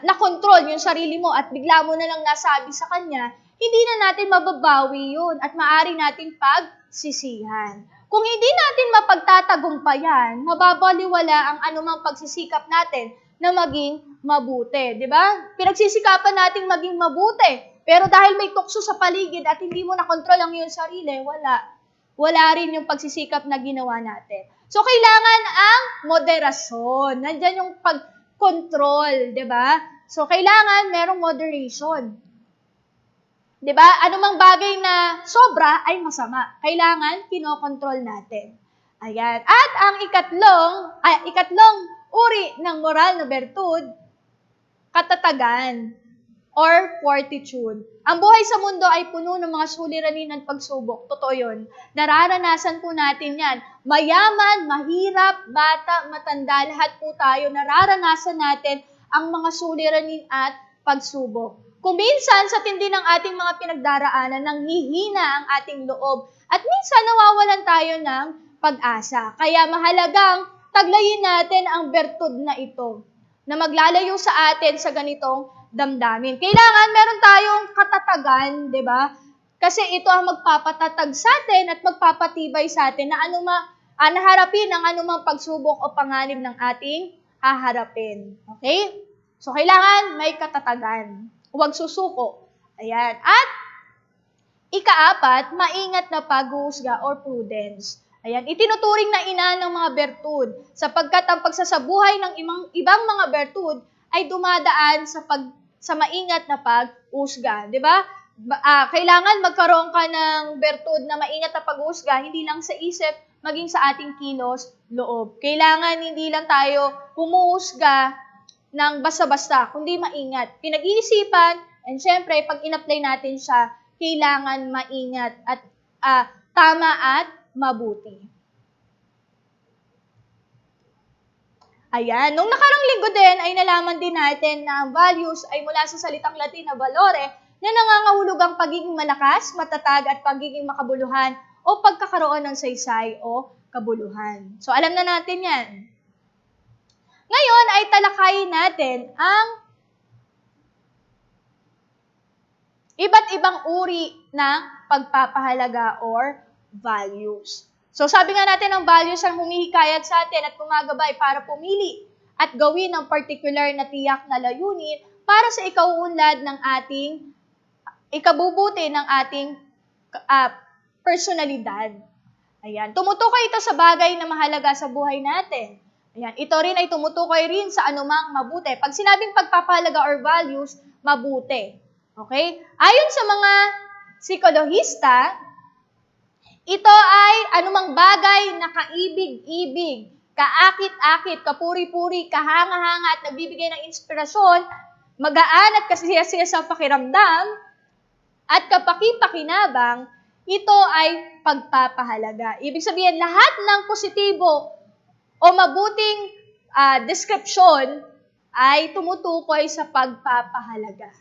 nakontrol yung sarili mo at bigla mo na lang nasabi sa kanya, hindi na natin mababawi yun at maaari nating pagsisihan. Kung hindi natin mapagtatagumpayan, mababaliwala ang anumang pagsisikap natin na maging mabuti. Di ba? Pinagsisikapan natin maging mabuti. Pero dahil may tukso sa paligid at hindi mo nakontrol ang iyong sarili, wala rin yung pagsisikap na ginawa natin. So, kailangan ang moderasyon. Nandyan yung pag-control, di ba? So, kailangan merong moderation. Di ba? Anumang bagay na sobra ay masama. Kailangan kinokontrol natin. Ayan. At ang ikatlong uri ng moral na bertud, katatagan or fortitude. Ang buhay sa mundo ay puno ng mga suliranin at pagsubok. Totoo yun. Nararanasan po natin yan. Mayaman, mahirap, bata, matanda, lahat po tayo nararanasan natin ang mga suliranin at pagsubok. Kung minsan sa tindi ng ating mga pinagdaraanan, nanghihina ang ating loob at minsan nawawalan tayo ng pag-asa. Kaya mahalagang taglayin natin ang bertud na ito na maglalayo sa atin sa ganitong damdamin. Kailangan meron tayong katatagan, di ba? Kasi ito ang magpapatatag sa atin at magpapatibay sa atin na naharapin ang anumang pagsubok o panganib ng ating haharapin. Okay? So, kailangan may katatagan. Huwag susuko. Ayan. At ikaapat, maingat na paghuhusga or prudence. Ayan. Itinuturing na ina ng mga bertud sapagkat ang pagsasabuhay ng ibang mga bertud ay dumadaan sa maingat na pag-usga. Di ba? Kailangan magkaroon ka ng bertud na maingat na pag-usga, hindi lang sa isip, maging sa ating kilos, loob. Kailangan hindi lang tayo humuhusga ng basta-basta, kundi maingat. Pinag-iisipan, and syempre, pag in-apply natin siya, kailangan maingat at tama at mabuti. Ayan. Nung nakarang linggo din ay nalaman din natin na ang values ay mula sa salitang Latin na valore na nangangahulog ang pagiging malakas, matatag at pagiging makabuluhan o pagkakaroon ng saysay o kabuluhan. So, alam na natin yan. Ngayon ay talakayin natin ang iba't ibang uri ng pagpapahalaga or values. So, sabi nga natin ang values ang humihikayat sa atin at gumagabay para pumili at gawin ang particular na tiyak na layunin para sa ikauunlad ng ating, ikabubuti ng ating personalidad. Ayan. Tumutukoy ito sa bagay na mahalaga sa buhay natin. Ayan. Ito rin ay tumutukoy rin sa anumang mabuti. Pag sinabing pagpapahalaga or values, mabuti. Okay? Ayon sa mga psikolohista, ito ay anumang bagay na kaibig-ibig, kaakit-akit, kapuri-puri, kahanga-hanga at nagbibigay ng inspirasyon magaan at kasiyasiya sa pakiramdam, at kapaki-pakinabang, ito ay pagpapahalaga. Ibig sabihin, lahat ng positibo o mabuting deskripsyon ay tumutukoy sa pagpapahalaga.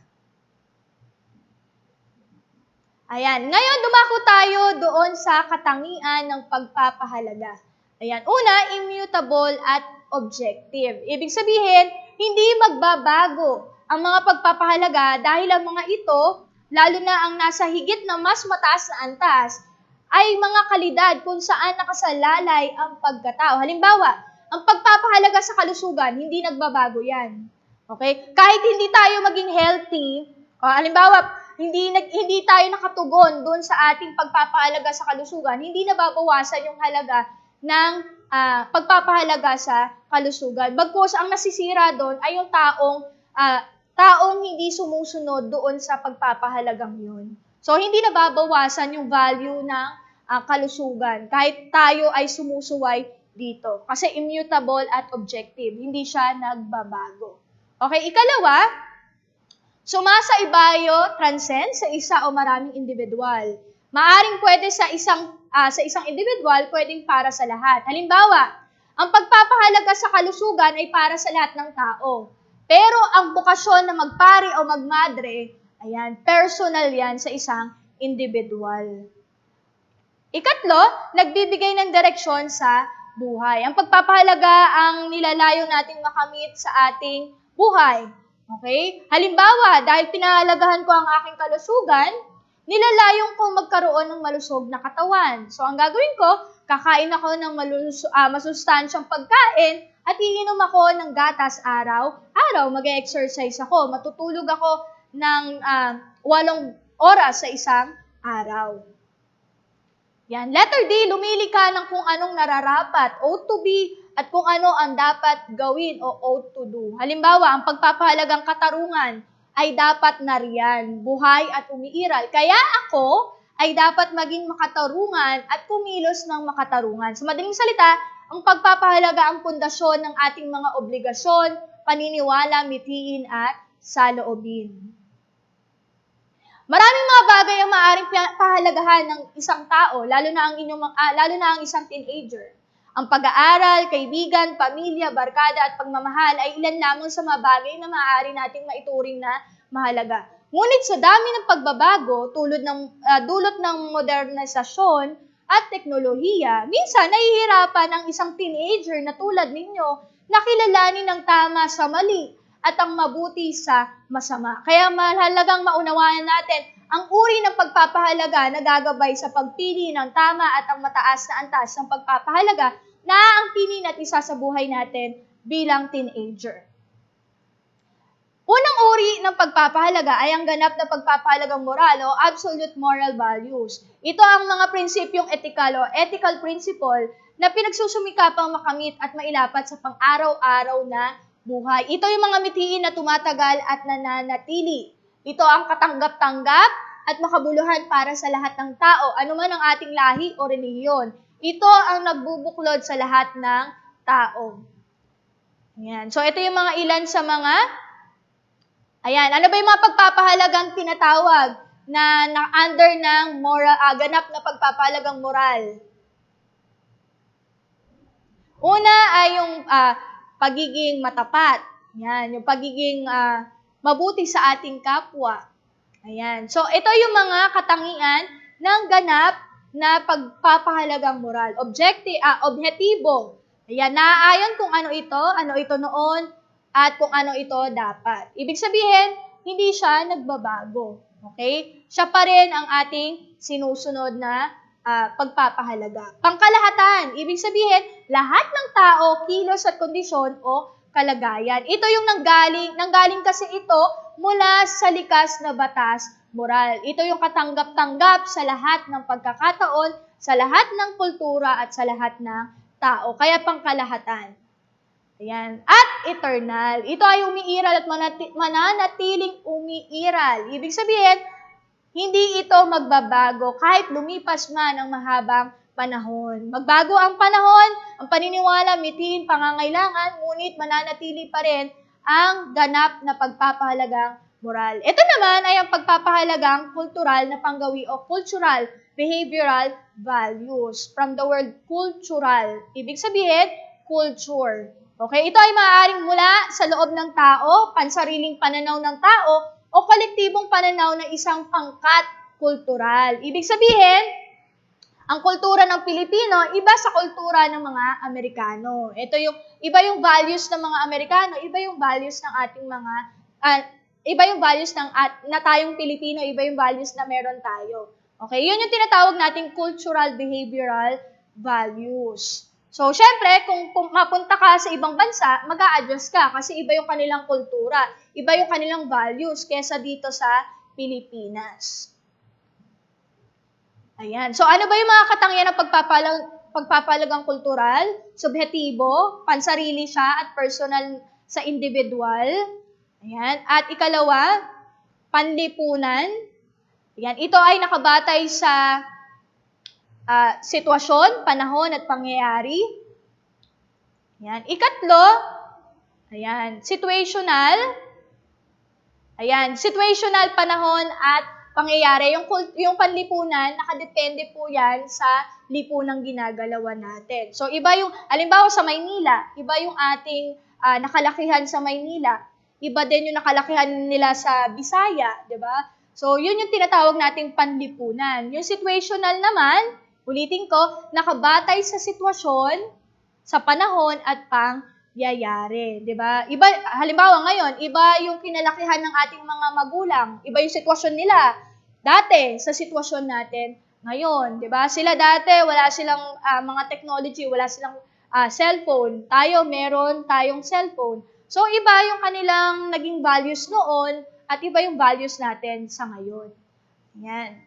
Ayan. Ngayon, dumako tayo doon sa katangian ng pagpapahalaga. Ayan. Una, immutable at objective. Ibig sabihin, hindi magbabago ang mga pagpapahalaga dahil ang mga ito, lalo na ang nasa higit na mas mataas na antas, ay mga kalidad kung saan nakasalalay ang pagkatao. Halimbawa, ang pagpapahalaga sa kalusugan, hindi nagbabago yan. Okay? Kahit hindi tayo maging healthy, halimbawa, hindi tayo nakatugon doon sa ating pagpapahalaga sa kalusugan, hindi nababawasan yung halaga ng pagpapahalaga sa kalusugan. Bagkus ang nasisira doon ay yung taong hindi sumusunod doon sa pagpapahalagang yun. So, hindi nababawasan yung value ng kalusugan kahit tayo ay sumusuway dito. Kasi immutable at objective, hindi siya nagbabago. Okay, ikalawa, sumasa-ibayo, transcend sa isa o maraming individual. Maaring pwede sa isang individual, pwedeng para sa lahat. Halimbawa, ang pagpapahalaga sa kalusugan ay para sa lahat ng tao. Pero ang bukasyon na magpari o magmadre, ayan, personal yan sa isang individual. Ikatlo, nagbibigay ng direksyon sa buhay. Ang pagpapahalaga ang nilalayo nating makamit sa ating buhay. Okay? Halimbawa, dahil pinahalagahan ko ang aking kalusugan, nilalayong ko magkaroon ng malusog na katawan. So, ang gagawin ko, kakain ako ng masustansyang pagkain at iinom ako ng gatas araw-araw. Mag-exercise ako. Matutulog ako ng 8 oras sa isang araw. Yan. Letter D, lumili ka ng kung anong nararapat, ought to be, at kung ano ang dapat gawin o ought to do. Halimbawa, ang pagpapahalagang katarungan ay dapat nariyan, buhay at umiiral. Kaya ako ay dapat maging makatarungan at kumilos ng makatarungan. Sa madaling salita, ang pagpapahalaga ang pundasyon ng ating mga obligasyon, paniniwala, mithiin at saloobin. Maraming mga bagay ang maaaring pahalagahan ng isang tao, lalo na ang isang teenager. Ang pag-aaral, kaibigan, pamilya, barkada at pagmamahal ay ilan lamang sa mga bagay na maaari nating maituring na mahalaga. Ngunit sa dami ng pagbabago, dulot ng modernisasyon at teknolohiya, minsan nahihirapan ang isang teenager na tulad ninyo na kilalanin ang tama sa mali at ang mabuti sa masama. Kaya mahalagang maunawaan natin ang uri ng pagpapahalaga na gagabay sa pagpili ng tama at ang mataas na antas ng pagpapahalaga na aangkinin at isa sa buhay natin bilang teenager. Unang uri ng pagpapahalaga ay ang ganap na pagpapahalagang moral o absolute moral values. Ito ang mga prinsipyong etikal o ethical principle na pinagsusumikapang makamit at mailapat sa pang-araw-araw na buhay. Ito yung mga mithiin na tumatagal at nananatili. Ito ang katanggap-tanggap at makabuluhan para sa lahat ng tao, anuman ang ating lahi o relihiyon. Ito ang nagbubuklod sa lahat ng tao. Ayan. So, ito yung mga ilan sa mga, ayan, ano ba yung mga pagpapahalagang tinatawag na under ng moral, ganap na pagpapahalagang moral? Una ay yung pagiging matapat. Yan, yung pagiging mabuti sa ating kapwa. Ayan. So, ito yung mga katangian ng ganap na pagpapahalagang moral. Objektibo. Ayan, naaayon kung ano ito noon, at kung ano ito dapat. Ibig sabihin, hindi siya nagbabago. Okay? Siya pa rin ang ating sinusunod na pagpapahalaga. Pangkalahatan, ibig sabihin, lahat ng tao, kilos at kondisyon o kalagayan. Ito yung nanggaling kasi ito mula sa likas na batas moral. Ito yung katanggap-tanggap sa lahat ng pagkakataon, sa lahat ng kultura at sa lahat ng tao. Kaya pangkalahatan. Ayan. At eternal. Ito ay umiiral at mananatiling umiiral. Ibig sabihin, hindi ito magbabago kahit lumipas man ang mahabang panahon. Magbago ang panahon, ang paniniwala, mithiin, pangangailangan, ngunit mananatili pa rin ang ganap na pagpapahalagang moral. Ito naman ay ang pagpapahalagang kultural na panggawi o cultural behavioral values. From the word cultural, ibig sabihin, culture. Okay, ito ay maaaring mula sa loob ng tao, pansariling pananaw ng tao, o kolektibong pananaw ng isang pangkat kultural. Ibig sabihin, ang kultura ng Pilipino, iba sa kultura ng mga Amerikano. Iba yung values ng mga Amerikano, iba yung values ng ating mga, iba yung values na tayong Pilipino, iba yung values na meron tayo. Okay, yun yung tinatawag nating cultural behavioral values. So, syempre, kung mapunta ka sa ibang bansa, mag-a-adjust ka kasi iba yung kanilang kultura, iba yung kanilang values kesa dito sa Pilipinas. Ayan. So, ano ba yung mga katangian ng pagpapahalagang kultural? Subjektibo, pansarili siya at personal sa individual. Ayan. At ikalawa, panlipunan. Ayan. Ito ay nakabatay sa sitwasyon, panahon at pangyayari. Ayan. Ikatlo, ayan, situational. Ayan, situational, panahon at pangyayari. Yung panlipunan, nakadepende po yan sa lipunang ginagalawan natin. So, iba yung, halimbawa sa Maynila, iba yung ating nakalakihan sa Maynila. Iba din yung nakalakihan nila sa Bisaya, di ba? So, yun yung tinatawag nating panlipunan. Yung situational naman, ulitin ko, nakabatay sa sitwasyon, sa panahon at pangyayari, di ba? Iba, halimbawa ngayon, iba yung kinalakihan ng ating mga magulang, iba yung sitwasyon nila dati sa sitwasyon natin ngayon, di ba? Sila dati, wala silang mga technology, wala silang cellphone. Tayo, meron tayong cellphone. So, iba yung kanilang naging values noon at iba yung values natin sa ngayon. Yan.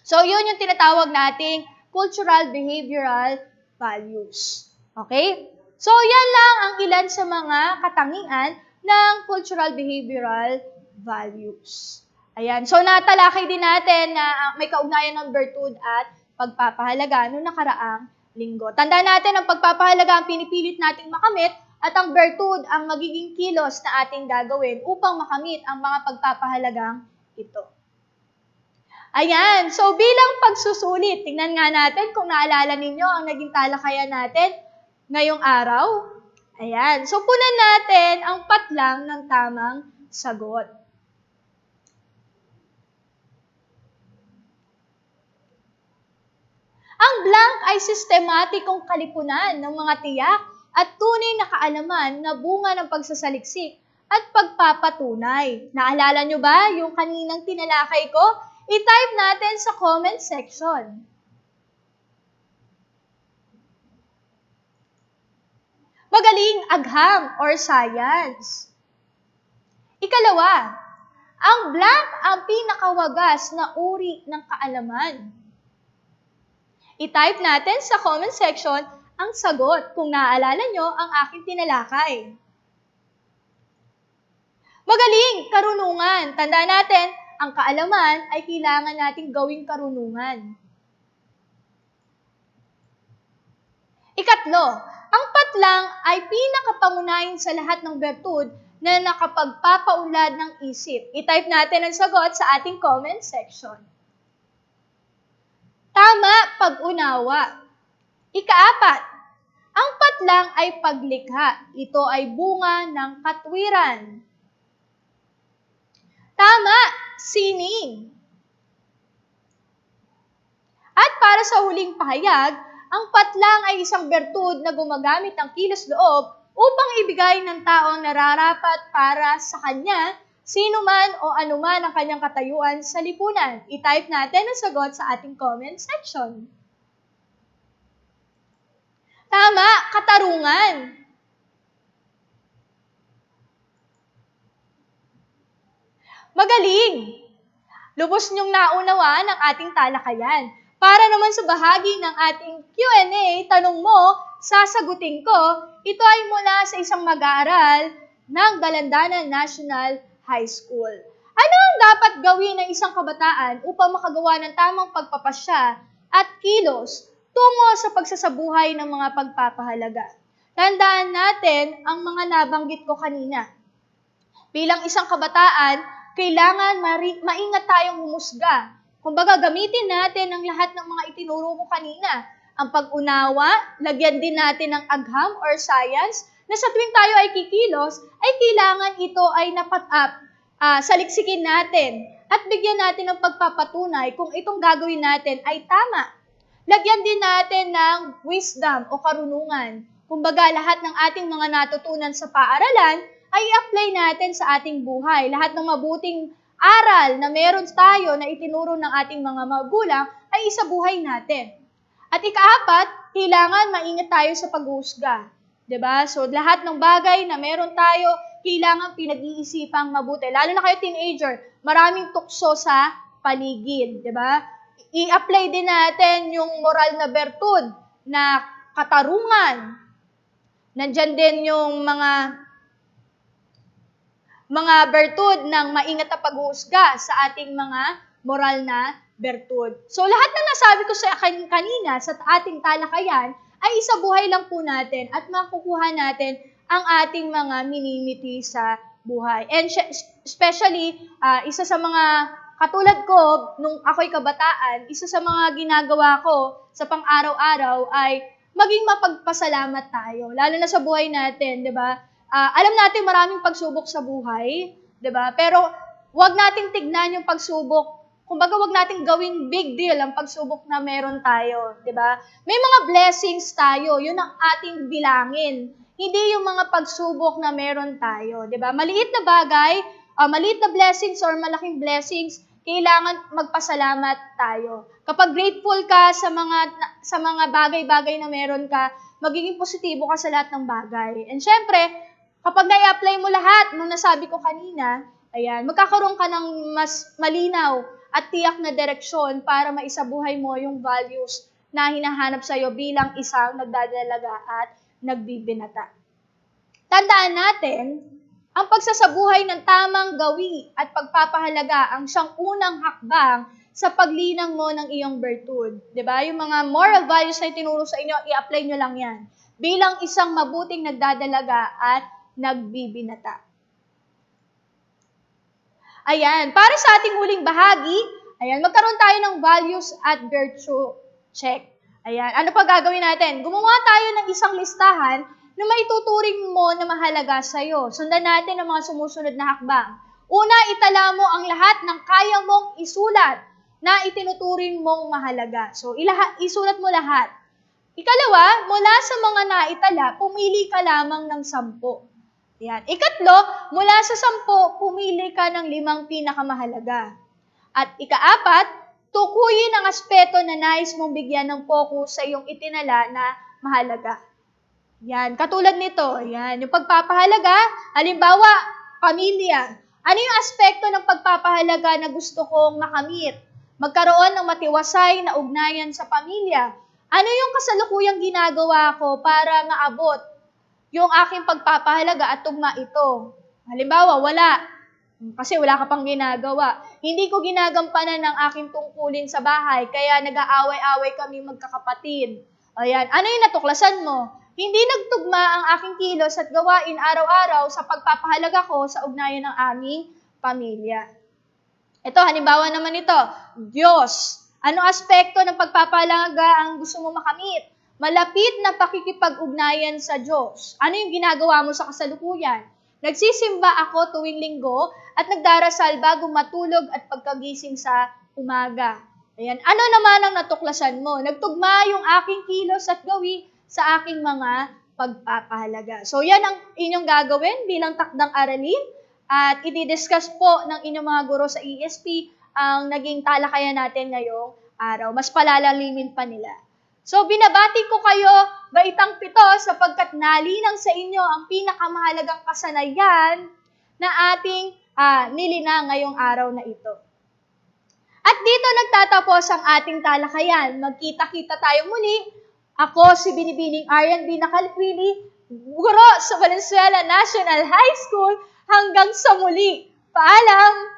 So, yun yung tinatawag nating cultural behavioral values. Okay? So, yan lang ang ilan sa mga katangian ng cultural behavioral values. Ayan. So, natalakay din natin na may kaugnayan ng virtud at pagpapahalaga noong nakaraang linggo. Tandaan natin ang pagpapahalaga ang pinipilit nating makamit at ang virtud ang magiging kilos na ating gagawin upang makamit ang mga pagpapahalagang ito. Ayan. So, bilang pagsusulit, tingnan nga natin kung naalala ninyo ang naging talakayan natin ngayong araw. Ayan. So, punan natin ang patlang ng tamang sagot. Ang blank ay sistematikong kalipunan ng mga tiyak at tunay na kaalaman na bunga ng pagsasaliksik at pagpapatunay. Naalala nyo ba yung kaninang tinalakay ko? I-type natin sa comment section. Magaling, agham, or science. Ikalawa, ang blank ang pinakawagas na uri ng kaalaman. I-type natin sa comment section ang sagot kung naaalala nyo ang aking tinalakay. Magaling, karunungan. Tandaan natin, ang kaalaman ay kailangan nating gawing karunungan. Ikatlo, ang patlang ay pinakapangunahin sa lahat ng bertud na nakapagpapaunlad ng isip. I-type natin ang sagot sa ating comment section. Tama, pag-unawa. Ikaapat, ang patlang ay paglikha. Ito ay bunga ng katwiran. Tama, sining. At para sa huling pahayag, ang patlang ay isang bertud na gumagamit ng kilos-loob upang ibigay ng taong nararapat para sa kanya, sino man o anuman ang kanyang katayuan sa lipunan. I-type natin ang sagot sa ating comment section. Tama, katarungan. Magaling! Lubos niyong naunawaan ang ating talakayan. Para naman sa bahagi ng ating Q&A, tanong mo, sasagutin ko, ito ay mula sa isang mag-aaral ng Dalandanan National High School. Ano ang dapat gawin ng isang kabataan upang makagawa ng tamang pagpapasya at kilos tungo sa pagsasabuhay ng mga pagpapahalaga? Tandaan natin ang mga nabanggit ko kanina. Bilang isang kabataan, kailangan maingat tayong humusga. Kumbaga, gamitin natin ang lahat ng mga itinuro ko kanina. Ang pag-unawa, lagyan din natin ng agham or science, na sa tuwing tayo ay kikilos, ay kailangan ito ay saliksikin natin at bigyan natin ng pagpapatunay kung itong gagawin natin ay tama. Lagyan din natin ng wisdom o karunungan. Kumbaga, lahat ng ating mga natutunan sa paaralan ay i-apply natin sa ating buhay. Lahat ng mabuting aral na meron tayo na itinuro ng ating mga magulang ay isabuhay natin. At ikaapat, kailangan maingat tayo sa pag-uusga. 'Di ba? So, lahat ng bagay na meron tayo, kailangan pinag-iisipang mabuti. Lalo na kayo teenager, maraming tukso sa paligid. 'Di ba? I-apply din natin yung moral na bertud na katarungan. Nandyan din yung mga bertud ng maingat na pag-uusga sa ating mga moral na bertud. So lahat ng nasabi ko sa kanina sa ating talakayan ay isabuhay lang po natin at makukuha natin ang ating mga minimiti sa buhay. And especially, isa sa mga katulad ko, nung ako'y kabataan, isa sa mga ginagawa ko sa pang-araw-araw ay maging mapagpasalamat tayo. Lalo na sa buhay natin, di ba? Alam natin maraming pagsubok sa buhay, di ba? Pero wag nating tignan yung pagsubok. Kumbaga, wag nating gawing big deal ang pagsubok na meron tayo, di ba? May mga blessings tayo, yun ang ating bilangin. Hindi yung mga pagsubok na meron tayo, di ba? Maliit na bagay, maliit na blessings or malaking blessings, kailangan magpasalamat tayo. Kapag grateful ka sa mga bagay-bagay na meron ka, magiging positibo ka sa lahat ng bagay. And syempre, kapag na-apply mo lahat nung nasabi ko kanina, ayan, magkakaroon ka ng mas malinaw at tiyak na direksyon para maisabuhay mo yung values na hinahanap sa'yo bilang isang nagdadalaga at nagbibinata. Tandaan natin, ang pagsasabuhay ng tamang gawi at pagpapahalaga ang siyang unang hakbang sa paglinang mo ng iyong bertud. Diba? Yung mga moral values na itinuro sa inyo, i-apply nyo lang yan bilang isang mabuting nagdadalaga at nagbibinata. Ayan, para sa ating huling bahagi, ayan, magkaroon tayo ng values at virtue check. Ayan, ano pa gagawin natin? Gumawa tayo ng isang listahan na maituturing mo na mahalaga sa'yo. Sundan natin ang mga sumusunod na hakbang. Una, itala mo ang lahat ng kaya mong isulat na itinuturing mong mahalaga. So, isulat mo lahat. Ikalawa, mula sa mga naitala, pumili ka lamang ng 10. Yan. Ikatlo, mula sa 10, pumili ka ng 5 pinakamahalaga. At ikaapat, tukuyin ang aspeto na nais mong bigyan ng focus sa iyong itinala na mahalaga. Yan, katulad nito, yan, yung pagpapahalaga, halimbawa, pamilya. Ano yung aspekto ng pagpapahalaga na gusto kong makamit? Magkaroon ng matiwasay na ugnayan sa pamilya. Ano yung kasalukuyang ginagawa ko para maabot yung aking pagpapahalaga at tugma ito? Halimbawa, wala. Kasi wala ka pang ginagawa. Hindi ko ginagampanan ng aking tungkulin sa bahay, kaya nag-aaway-away kami magkakapatid. Ayan, ano yung natuklasan mo? Hindi nagtugma ang aking kilos at gawain araw-araw sa pagpapahalaga ko sa ugnayan ng aming pamilya. Ito, halimbawa naman ito, Diyos. Anong aspekto ng pagpapahalaga ang gusto mo makamit? Malapit na pakikipag-ugnayan sa Diyos. Ano yung ginagawa mo sa kasalukuyan? Nagsisimba ako tuwing linggo at nagdarasal bago matulog at pagkagising sa umaga. Ayan. Ano naman ang natuklasan mo? Nagtugma yung aking kilos at gawi sa aking mga pagpapahalaga. So, yan ang inyong gagawin bilang takdang aralin at i-discuss po ng inyong mga guro sa ESP ang naging talakayan natin ngayong araw. Mas palalalimin pa nila. So, binabati ko kayo baitang 7 sapagkat nalinang sa inyo ang pinakamahalagang kasanayan na ating nilinang ngayong araw na ito. At dito nagtatapos ang ating talakayan. Magkita-kita tayo muli. Ako si Binibining Arian B. Nacalquili, guro sa Valenzuela National High School. Hanggang sa muli. Paalam!